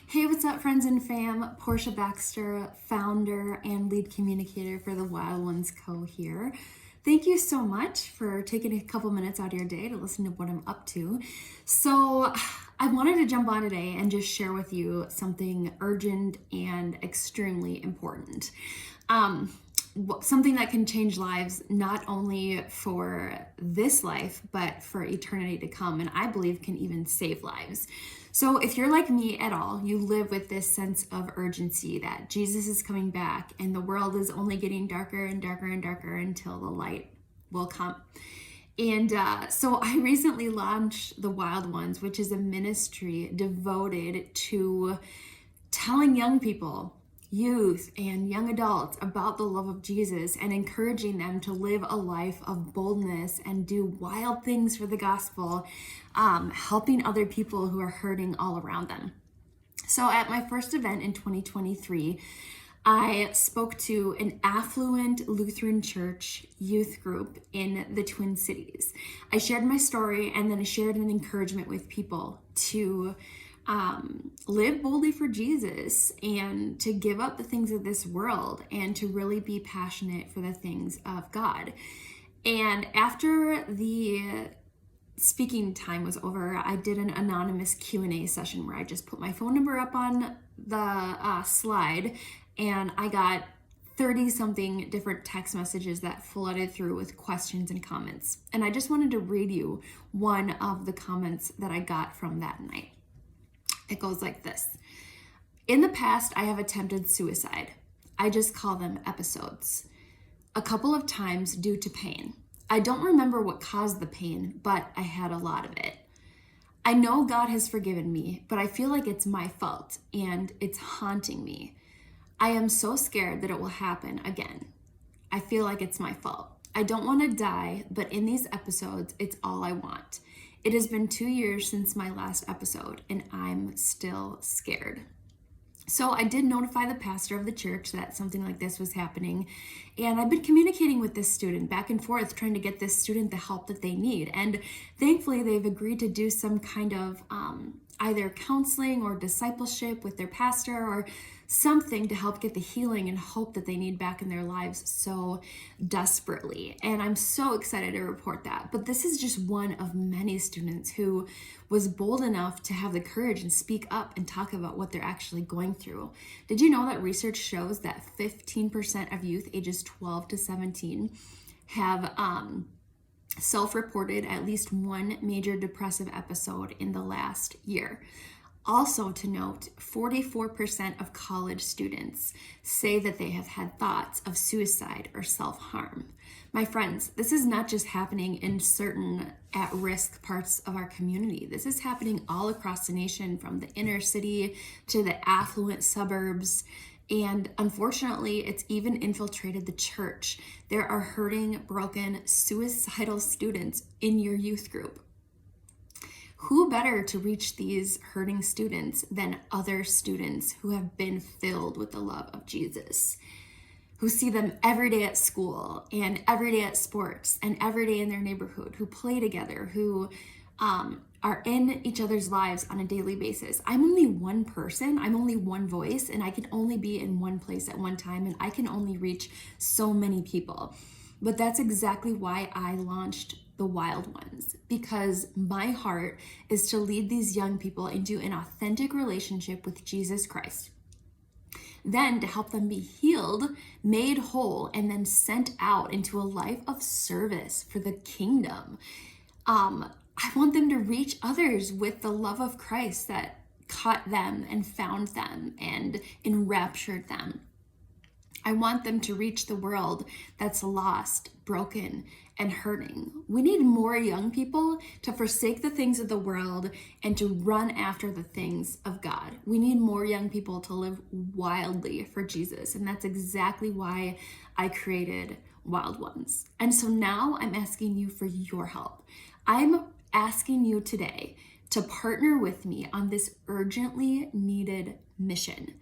Hey, what's up, friends and fam? Portia Baxter, founder and lead communicator for the Wild Ones Co. here. Thank you so much for taking a couple minutes out of your day to listen to what I'm up to. So, I wanted to jump on today and just share with you something urgent and extremely important. Something that can change lives not only for this life, but for eternity to come, and I believe can even save lives. So if you're like me at all, you live with this sense of urgency that Jesus is coming back and the world is only getting darker and darker and darker until the light will come. And so I recently launched The Wild Ones, which is a ministry devoted to telling young people, youth, and young adults about the love of Jesus and encouraging them to live a life of boldness and do wild things for the gospel, helping other people who are hurting all around them. So at my first event in 2023, I spoke to an affluent Lutheran church youth group in the Twin Cities. I shared my story and then I shared an encouragement with people to live boldly for Jesus and to give up the things of this world and to really be passionate for the things of God. And after the speaking time was over, I did an anonymous Q&A session where I just put my phone number up on the slide, and I got 30 something different text messages that flooded through with questions and comments. And I just wanted to read you one of the comments that I got from that night. It goes like this. In the past, I have attempted suicide. I just call them episodes. A couple of times due to pain. I don't remember what caused the pain, but I had a lot of it. I know God has forgiven me, but I feel like it's my fault and it's haunting me. I am so scared that it will happen again. I feel like it's my fault. I don't want to die, but in these episodes, it's all I want. It has been 2 years since my last episode, and I'm still scared. So I did notify the pastor of the church that something like this was happening, and I've been communicating with this student back and forth, trying to get this student the help that they need. And thankfully, they've agreed to do some kind of either counseling or discipleship with their pastor or something to help get the healing and hope that they need back in their lives so desperately. And I'm so excited to report that. But this is just one of many students who was bold enough to have the courage and speak up and talk about what they're actually going through. Did you know that research shows that 15% of youth ages 12 to 17 have self-reported at least one major depressive episode in the last year? Also to note, 44% of college students say that they have had thoughts of suicide or self-harm. My friends, this is not just happening in certain at-risk parts of our community. This is happening all across the nation, from the inner city to the affluent suburbs. And unfortunately, it's even infiltrated the church. There are hurting, broken, suicidal students in your youth group. Who better to reach these hurting students than other students who have been filled with the love of Jesus, who see them every day at school and every day at sports and every day in their neighborhood, who play together, who are in each other's lives on a daily basis. I'm only one person, I'm only one voice, and I can only be in one place at one time, and I can only reach so many people. But that's exactly why I launched The Wild Ones, because my heart is to lead these young people into an authentic relationship with Jesus Christ. Then to help them be healed, made whole, and then sent out into a life of service for the kingdom. I want them to reach others with the love of Christ that caught them and found them and enraptured them. I want them to reach the world that's lost, broken, and hurting. We need more young people to forsake the things of the world and to run after the things of God. We need more young people to live wildly for Jesus, and that's exactly why I created Wild Ones. And so now I'm asking you for your help. I'm asking you today to partner with me on this urgently needed mission.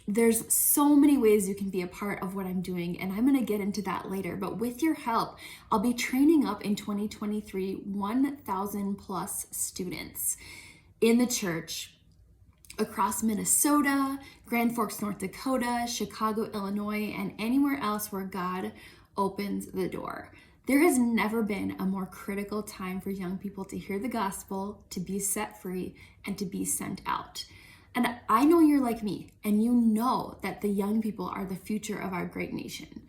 There's so many ways you can be a part of what I'm doing, and I'm going to get into that later. But with your help, I'll be training up in 2023 1,000 plus students in the church across Minnesota, Grand Forks, North Dakota, Chicago, Illinois, and anywhere else where God opens the door. There has never been a more critical time for young people to hear the gospel, to be set free, and to be sent out. And I know you're like me, and you know that the young people are the future of our great nation.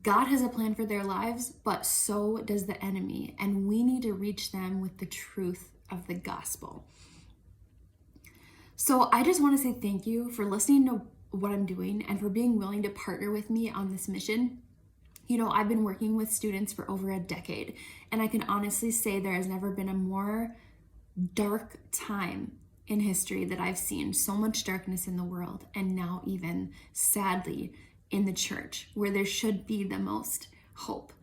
God has a plan for their lives, but so does the enemy, and we need to reach them with the truth of the gospel. So I just want to say thank you for listening to what I'm doing and for being willing to partner with me on this mission. You know, I've been working with students for over a decade, and I can honestly say there has never been a more dark time in history that I've seen. So much darkness in the world, and now even, sadly, in the church, where there should be the most hope.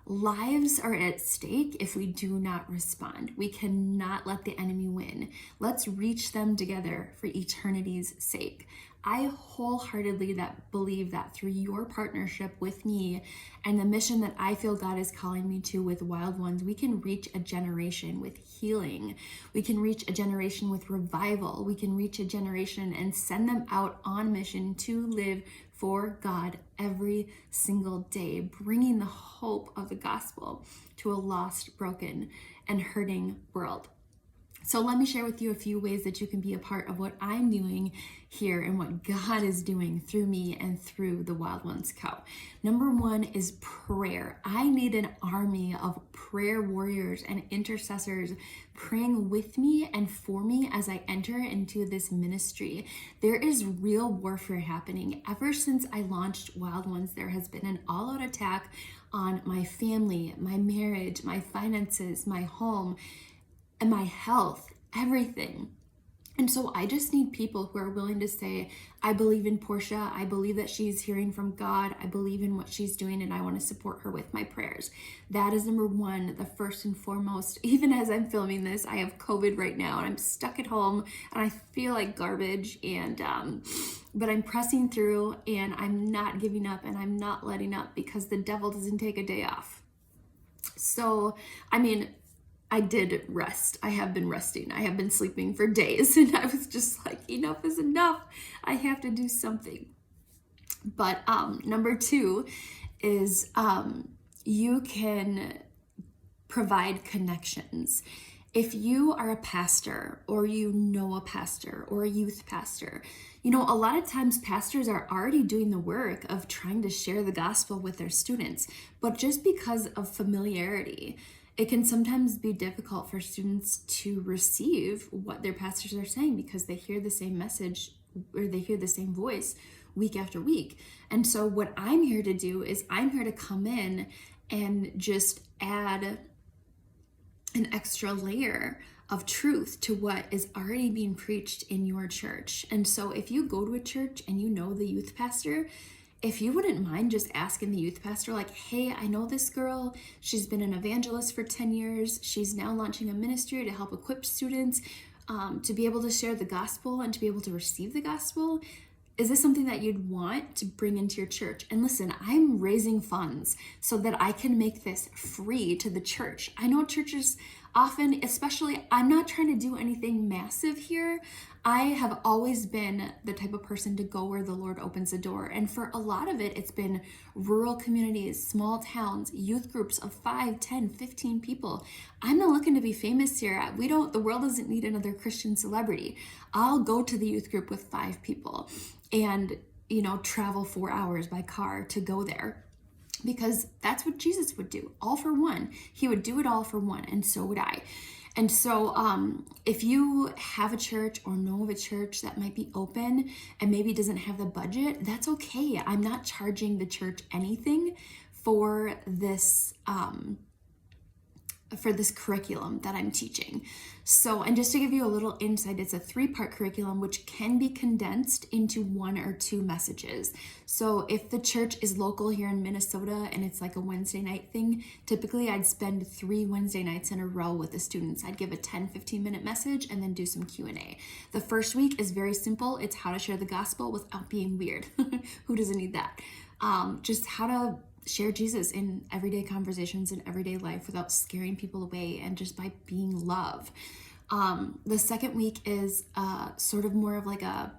Lives are at stake if we do not respond. We cannot let the enemy win. Let's reach them together for eternity's sake. I wholeheartedly believe that through your partnership with me and the mission that I feel God is calling me to with Wild Ones, we can reach a generation with healing. We can reach a generation with revival. We can reach a generation and send them out on mission to live for God every single day, bringing the hope of the gospel to a lost, broken, and hurting world. So let me share with you a few ways that you can be a part of what I'm doing here and what God is doing through me and through the Wild Ones Co. Number one is prayer. I need an army of prayer warriors and intercessors praying with me and for me as I enter into this ministry. There is real warfare happening. Ever since I launched Wild Ones, there has been an all-out attack on my family, my marriage, my finances, my home, and my health, everything. And so I just need people who are willing to say, I believe in Portia. I believe that she's hearing from God. I believe in what she's doing, and I want to support her with my prayers. That is number one, the first and foremost. Even as I'm filming this, I have COVID right now, and I'm stuck at home, and I feel like garbage. And but I'm pressing through, and I'm not giving up, and I'm not letting up, because the devil doesn't take a day off. So, I did rest. I have been resting. I have been sleeping for days, and I was just like, enough is enough. I have to do something. But number two is you can provide connections. If you are a pastor, or you know a pastor or a youth pastor, you know, a lot of times pastors are already doing the work of trying to share the gospel with their students, but just because of familiarity, it can sometimes be difficult for students to receive what their pastors are saying because they hear the same message or they hear the same voice week after week. And so what I'm here to do is I'm here to come in and just add an extra layer of truth to what is already being preached in your church. And so if you go to a church and you know the youth pastor, if you wouldn't mind just asking the youth pastor, like, hey, I know this girl. She's been an evangelist for 10 years. She's now launching a ministry to help equip students to be able to share the gospel and to be able to receive the gospel. Is this something that you'd want to bring into your church? And listen, I'm raising funds so that I can make this free to the church. I know churches often, especially, I'm not trying to do anything massive here. I have always been the type of person to go where the Lord opens the door. And for a lot of it, it's been rural communities, small towns, youth groups of 5, 10, 15 people. I'm not looking to be famous here. The world doesn't need another Christian celebrity. I'll go to the youth group with 5 people and, travel 4 hours by car to go there. Because that's what Jesus would do, all for one. He would do it all for one, and so would I. And so if you have a church or know of a church that might be open and maybe doesn't have the budget, that's okay. I'm not charging the church anything for this curriculum that I'm teaching. So, and just to give you a little insight, it's a 3-part curriculum which can be condensed into 1 or 2 messages. So if the church is local here in Minnesota and it's like a Wednesday night thing, typically I'd spend 3 Wednesday nights in a row with the students. I'd give a 10-15 minute message and then do some Q&A. The first week is very simple. It's how to share the gospel without being weird. Who doesn't need that? Just how to share Jesus in everyday conversations in everyday life without scaring people away and just by being love. The second week is sort of more of like a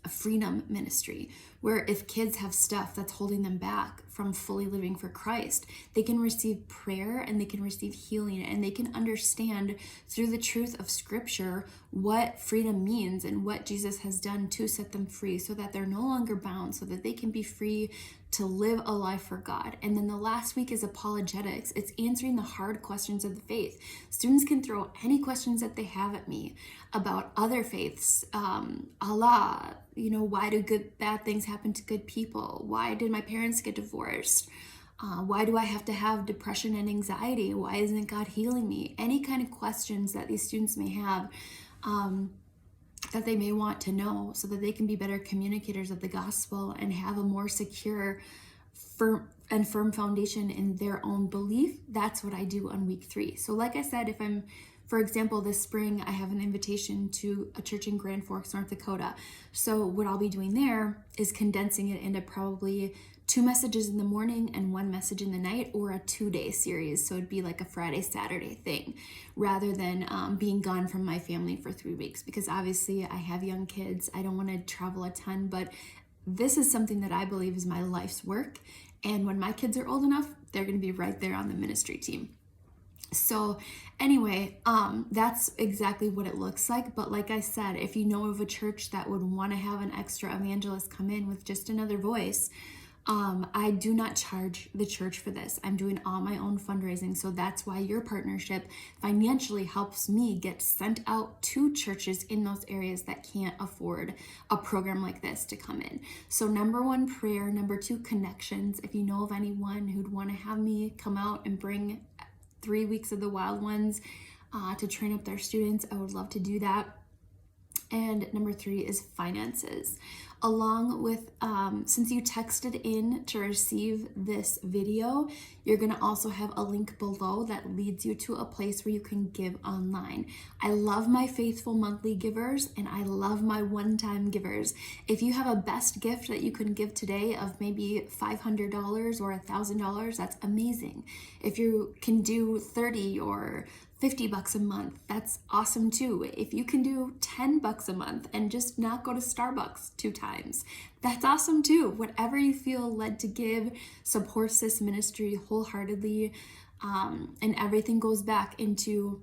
freedom ministry, where if kids have stuff that's holding them back from fully living for Christ, they can receive prayer and they can receive healing, and they can understand through the truth of Scripture what freedom means and what Jesus has done to set them free, so that they're no longer bound, so that they can be free to live a life for God. And then the last week is apologetics. It's answering the hard questions of the faith. Students can throw any questions that they have at me about other faiths, Allah, why do bad things happen to good people? Why did my parents get divorced? Why do I have to have depression and anxiety? Why isn't God healing me? Any kind of questions that these students may have, that they may want to know, so that they can be better communicators of the gospel and have a more secure, firm foundation in their own belief. That's what I do on week 3. So like I said, for example, this spring, I have an invitation to a church in Grand Forks, North Dakota. So what I'll be doing there is condensing it into probably 2 messages in the morning and 1 message in the night, or a 2-day series. So it'd be like a Friday, Saturday thing, rather than being gone from my family for 3 weeks, because obviously I have young kids. I don't want to travel a ton, but this is something that I believe is my life's work. And when my kids are old enough, they're going to be right there on the ministry team. So anyway, that's exactly what it looks like. But like I said, if you know of a church that would want to have an extra evangelist come in with just another voice, I do not charge the church for this. I'm doing all my own fundraising. So that's why your partnership financially helps me get sent out to churches in those areas that can't afford a program like this to come in. So number 1, prayer. Number 2, connections. If you know of anyone who'd want to have me come out and bring 3 weeks of the Wild Ones to train up their students, I would love to do that. And number 3 is finances. Along with, since you texted in to receive this video, you're going to also have a link below that leads you to a place where you can give online. I love my faithful monthly givers, and I love my one-time givers. If you have a best gift that you can give today of maybe $500 or $1,000, that's amazing. If you can do 30 or $50 a month, that's awesome too. If you can do $10 a month and just not go to Starbucks 2 times, that's awesome too. Whatever you feel led to give supports this ministry wholeheartedly, and everything goes back into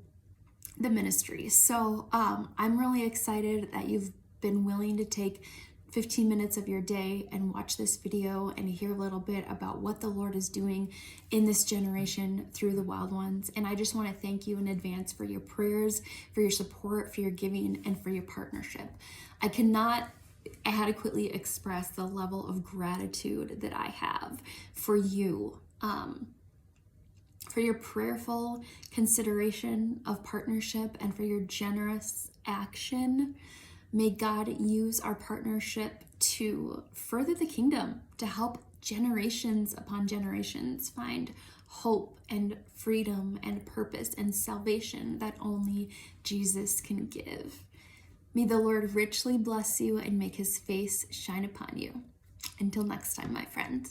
the ministry. So I'm really excited that you've been willing to take 15 minutes of your day and watch this video and hear a little bit about what the Lord is doing in this generation through the Wild Ones. And I just want to thank you in advance for your prayers, for your support, for your giving, and for your partnership. I cannot adequately express the level of gratitude that I have for you, for your prayerful consideration of partnership, and for your generous action. May God use our partnership to further the kingdom, to help generations upon generations find hope and freedom and purpose and salvation that only Jesus can give. May the Lord richly bless you and make his face shine upon you. Until next time, my friend.